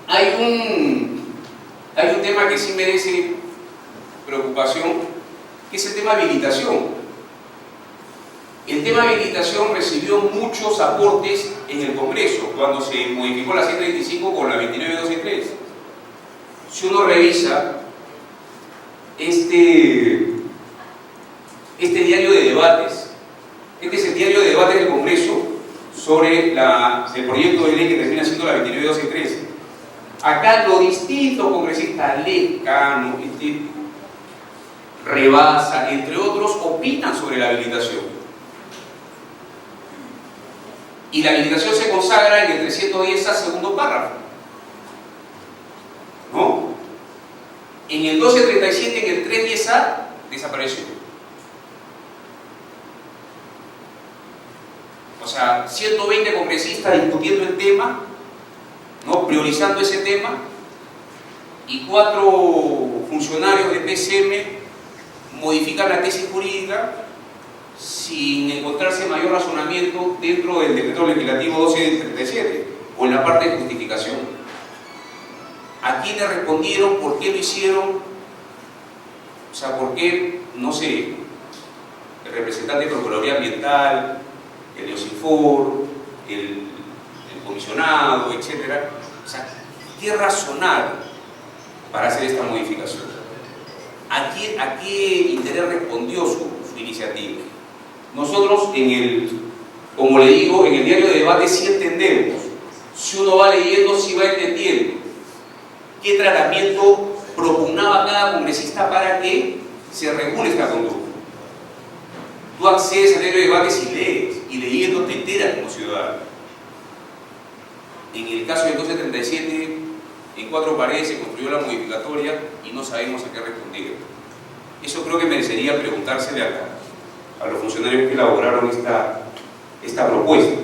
Hay un tema que sí merece preocupación, que es el tema de habilitación. El tema de habilitación recibió muchos aportes en el Congreso cuando se modificó la 135 con la 29.12.3. Si uno revisa este diario de debates, este es el diario de debates del Congreso sobre el proyecto de ley que termina siendo la 29.12.3. Acá los distintos congresistas, Lescano, Rebasa, entre otros, opinan sobre la habilitación. Y la habilitación se consagra en el 310A, segundo párrafo, ¿no? En el 1237, en el 310A, desapareció. O sea, 120 congresistas discutiendo el tema, ¿no? Priorizando ese tema, y 4 funcionarios de PCM modifican la tesis jurídica sin encontrarse mayor razonamiento dentro del decreto legislativo 1237 o en la parte de justificación. ¿A quiénes respondieron? ¿Por qué lo hicieron? O sea, ¿por qué, no sé, el representante de Procuraduría Ambiental, el de OSINFOR, el comisionado, etcétera? O sea, ¿qué razonar para hacer esta modificación? ¿A qué interés respondió su iniciativa? Nosotros, como le digo, en el diario de debate sí entendemos. Si uno va leyendo, sí va entendiendo qué tratamiento propugnaba cada congresista para que se regule esta conducta. Tú accedes al diario de debate y lees, y leyendo te enteras como ciudadano. En el caso del 1237, en 4 paredes se construyó la modificatoria y no sabemos a qué responder. Eso creo que merecería preguntársele a los funcionarios que elaboraron esta propuesta.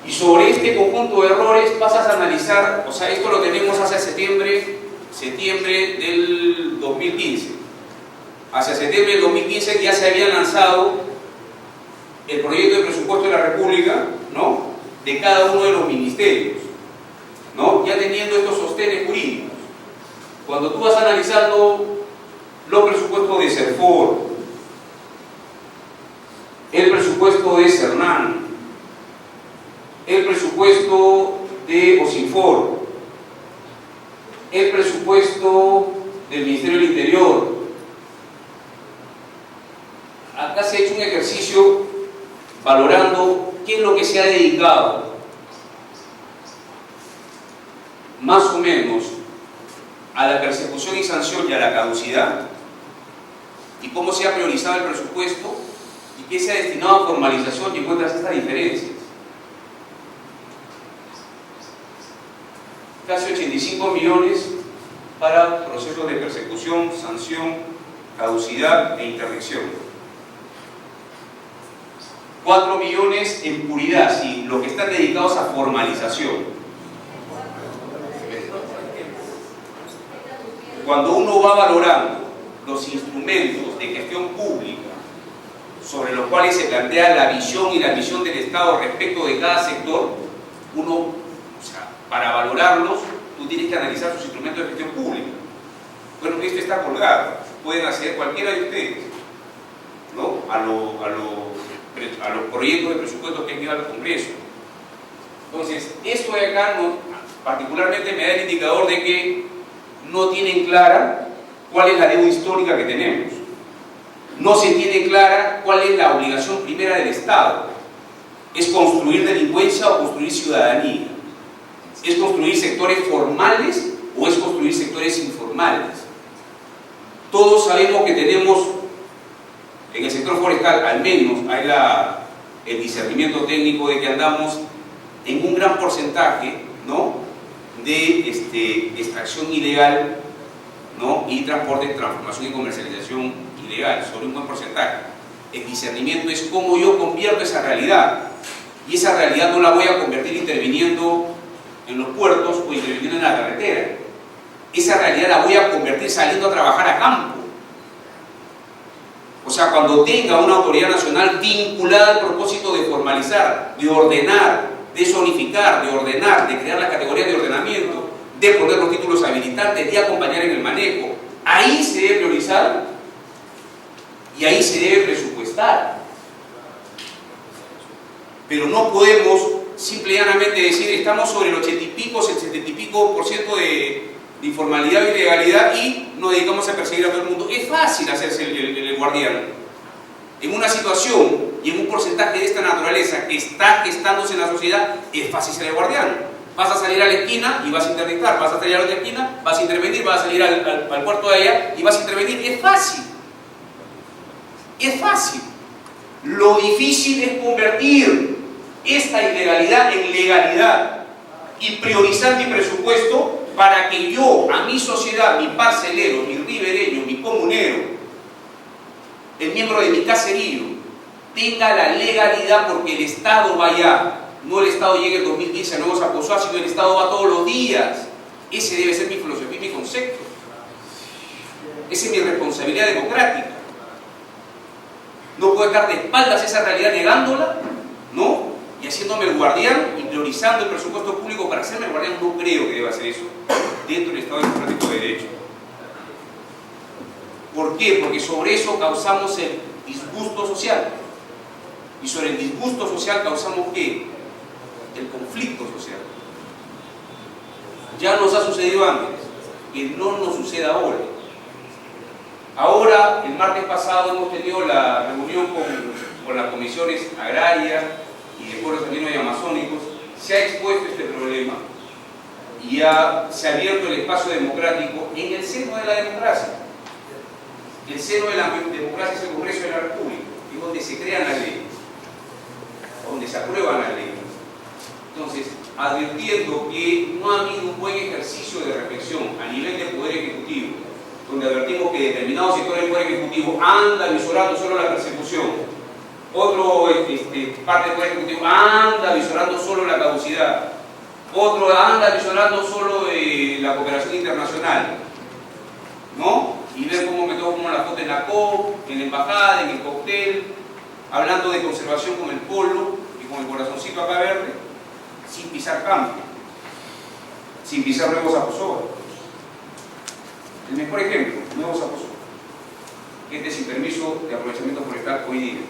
Y sobre este conjunto de errores pasas a analizar, o sea, esto lo tenemos hacia septiembre del 2015. Hacia septiembre del 2015 ya se había lanzado el proyecto de presupuesto de la República, ¿no?, de cada uno de los ministerios, ¿no?, ya teniendo estos sostenes jurídicos. Cuando tú vas analizando los presupuestos de CERFOR, el presupuesto de CERNAN, el presupuesto de OSINFOR, el presupuesto del Ministerio del Interior, acá se ha hecho un ejercicio valorando qué es lo que se ha dedicado más o menos a la persecución y sanción y a la caducidad, y cómo se ha priorizado el presupuesto y qué se ha destinado a formalización, y encuentras estas diferencias. Casi 85 millones para procesos de persecución, sanción, caducidad e interdicción. 4 millones en puridad, sí, lo que están dedicados a formalización. Cuando uno va valorando los instrumentos de gestión pública sobre los cuales se plantea la visión y la misión del Estado respecto de cada sector, uno, o sea, para valorarlos, tú tienes que analizar sus instrumentos de gestión pública. Bueno, esto está colgado, pueden acceder cualquiera de ustedes, ¿no?, a los proyectos de presupuesto que han ido al Congreso. Entonces, esto de acá particularmente me da el indicador de que no tienen clara cuál es la deuda histórica que tenemos. No se tiene clara cuál es la obligación primera del Estado. ¿Es construir delincuencia o construir ciudadanía? ¿Es construir sectores formales o es construir sectores informales? Todos sabemos que tenemos, en el sector forestal al menos, hay el discernimiento técnico de que andamos en un gran porcentaje, ¿no?, de extracción ilegal, ¿no?, y transporte, transformación y comercialización ilegal, sobre un buen porcentaje. El discernimiento es cómo yo convierto esa realidad, y esa realidad no la voy a convertir interviniendo en los puertos o interviniendo en la carretera. Esa realidad la voy a convertir saliendo a trabajar a campo. O sea, cuando tenga una autoridad nacional vinculada al propósito de formalizar, de ordenar, de zonificar, de ordenar, de crear las categorías de ordenamiento, de poner los títulos habilitantes, de acompañar en el manejo, ahí se debe priorizar y ahí se debe presupuestar. Pero no podemos simple y llanamente decir estamos sobre el 80 y pico, 70 y pico por ciento de informalidad y ilegalidad y nos dedicamos a perseguir a todo el mundo. Es fácil hacerse el guardián. En una situación y en un porcentaje de esta naturaleza que está gestándose en la sociedad, es fácil ser el guardián. Vas a salir a la esquina y vas a interdictar, vas a salir a la otra esquina, vas a intervenir, vas a salir al cuarto de allá y vas a intervenir. Es fácil. Es fácil. Lo difícil es convertir esta ilegalidad en legalidad y priorizar mi presupuesto para que yo, a mi sociedad, mi parcelero, mi ribereño, mi comunero, el miembro de mi caserío, tenga la legalidad porque el Estado va allá. No el Estado llega en 2015 a Nuevos Aposoa, sino el Estado va todos los días. Ese debe ser mi filosofía y mi concepto. Esa es mi responsabilidad democrática. No puedo estar de espaldas a esa realidad negándola, ¿no? Y haciéndome el guardián y priorizando el presupuesto público para hacerme el guardián. No creo que deba hacer eso dentro del Estado Democrático de Derecho. ¿Por qué? Porque sobre eso causamos el disgusto social. Y sobre el disgusto social causamos ¿qué? El conflicto social. Ya nos ha sucedido antes, que no nos suceda ahora. Ahora, el martes pasado hemos tenido la reunión con las comisiones agrarias y de pueblos andinos y amazónicos. Se ha expuesto este problema y ya se ha abierto el espacio democrático en el seno de la democracia. El seno de la democracia es el Congreso de la República, es donde se crean las leyes, donde se aprueban las leyes. Entonces, advirtiendo que no ha habido un buen ejercicio de reflexión a nivel del Poder Ejecutivo, donde advertimos que determinados sectores del Poder Ejecutivo anda visorando solo la persecución, otro parte del Poder Ejecutivo anda visorando solo la caducidad, otro anda visorando solo la cooperación internacional, ¿no? Y ver cómo me tomo la foto en la COP, en la embajada, en el cóctel, hablando de conservación con el polo y con el corazoncito acá verde, sin pisar campo, sin pisar Nuevos Aposoa. El mejor ejemplo, Nuevos Aposoa. Gente sin permiso de aprovechamiento forestal hoy día.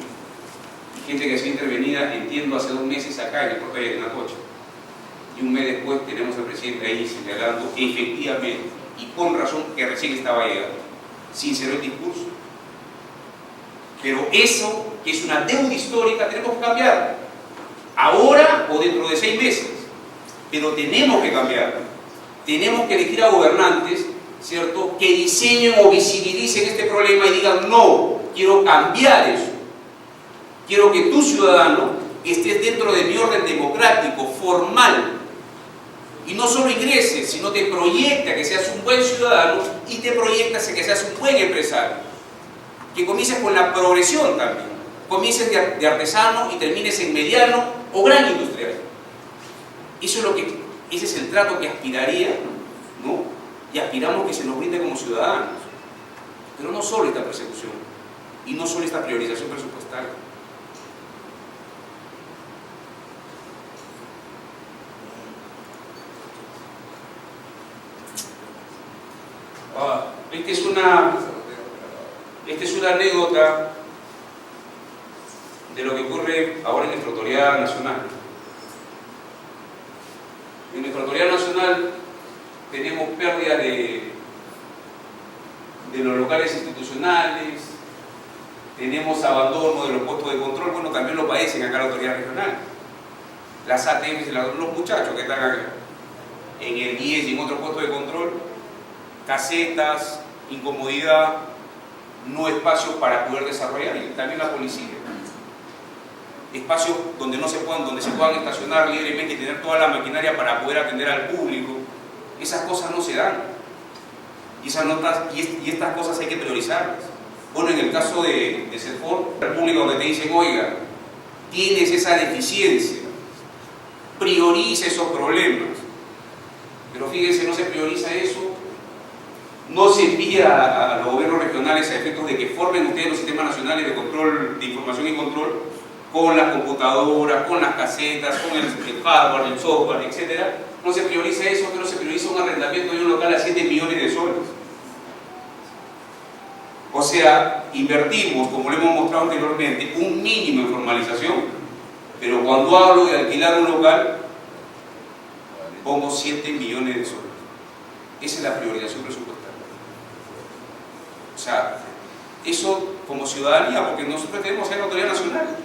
Y gente que ha sido intervenida, entiendo, hace 2 meses acá en el puerto de Yanacocha. Y un mes después tenemos al presidente ahí señalando efectivamente, y con razón, que recién estaba llegando. Sincero el discurso. Pero eso, que es una deuda histórica, tenemos que cambiar. Ahora o dentro de 6 meses. Pero tenemos que cambiar. Tenemos que elegir a gobernantes, ¿cierto?, que diseñen o visibilicen este problema y digan, no, quiero cambiar eso. Quiero que tu ciudadano estés dentro de mi orden democrático, formal. Y no solo ingreses, sino te proyecta que seas un buen ciudadano y te proyecta que seas un buen empresario. Que comiences con la progresión también. Comiences de artesano y termines en mediano o gran industrial. Ese es el trato que aspiraría, ¿no? Y aspiramos que se nos brinde como ciudadanos. Pero no solo esta persecución y no solo esta priorización presupuestaria. Esta es una anécdota de lo que ocurre ahora en nuestra autoridad nacional. En nuestra autoridad nacional tenemos pérdida de los locales institucionales, tenemos abandono de los puestos de control. Bueno, también lo padecen acá la autoridad regional. Las ATMs, los muchachos que están acá, en el 10 y en otros puestos de control, casetas, incomodidad, no espacios para poder desarrollar, y también la policía. Espacios donde se puedan estacionar libremente y tener toda la maquinaria para poder atender al público. Esas cosas no se dan. Y estas cosas hay que priorizarlas. Bueno, en el caso de CEFOR, el público donde te dicen, oiga, tienes esa deficiencia, prioriza esos problemas. Pero fíjense, no se prioriza eso, no se envía a los gobiernos regionales a efectos de que formen ustedes los sistemas nacionales de control, de información y control, con las computadoras, con las casetas, con el hardware, el software, etc. No se prioriza eso, pero se prioriza un arrendamiento de un local a 7 millones de soles. O sea, invertimos, como lo hemos mostrado anteriormente, un mínimo en formalización, pero cuando hablo de alquilar un local, pongo 7 millones de soles. Esa es la priorización presupuestaria. O sea, eso como ciudadanía, porque nosotros tenemos que ser autoridad nacional.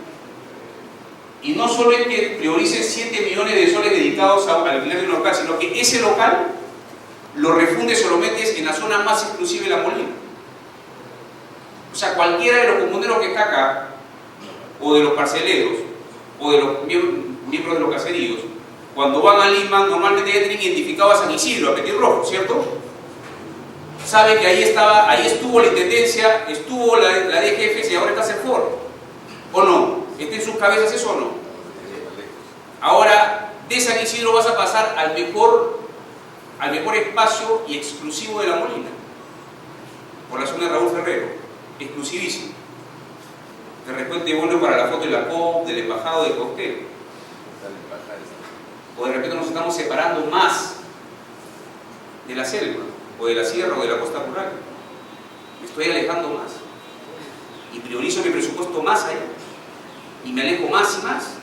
Y no solo es que prioricen 7 millones de soles dedicados a alquilar de un local, sino que ese local lo refundes o lo metes en la zona más exclusiva de La Molina. O sea, cualquiera de los comuneros que está acá, o de los parceleros, o de los miembros de los caseríos, cuando van a Lima, normalmente ya tienen identificado a San Isidro, a Petirrojo, ¿cierto? Sabe que ahí estuvo la intendencia, estuvo la DGF y ahora está CEFOR. ¿O no? ¿Está en sus cabezas eso o no? Ahora, de San Isidro vas a pasar al mejor espacio y exclusivo de La Molina, por la zona de Raúl Ferrero, exclusivísimo. De repente bueno para la foto de la COP, del embajado de Cóctel. O de repente nos estamos separando más de la selva, o de la sierra, o de la costa rural. Me estoy alejando más. Y priorizo mi presupuesto más allá. Y me alejo más y más.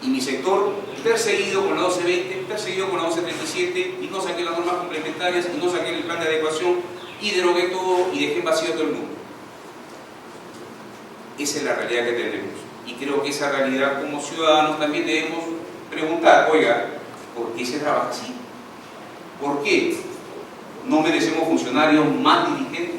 Y mi sector perseguido con la 1220, perseguido con la 1237, y no saqué las normas complementarias, y no saqué el plan de adecuación, y derogué todo y dejé vacío a todo el mundo. Esa es la realidad que tenemos. Y creo que esa realidad como ciudadanos también debemos preguntar, oiga, ¿por qué se trabaja así? ¿Por qué no merecemos funcionarios más diligentes?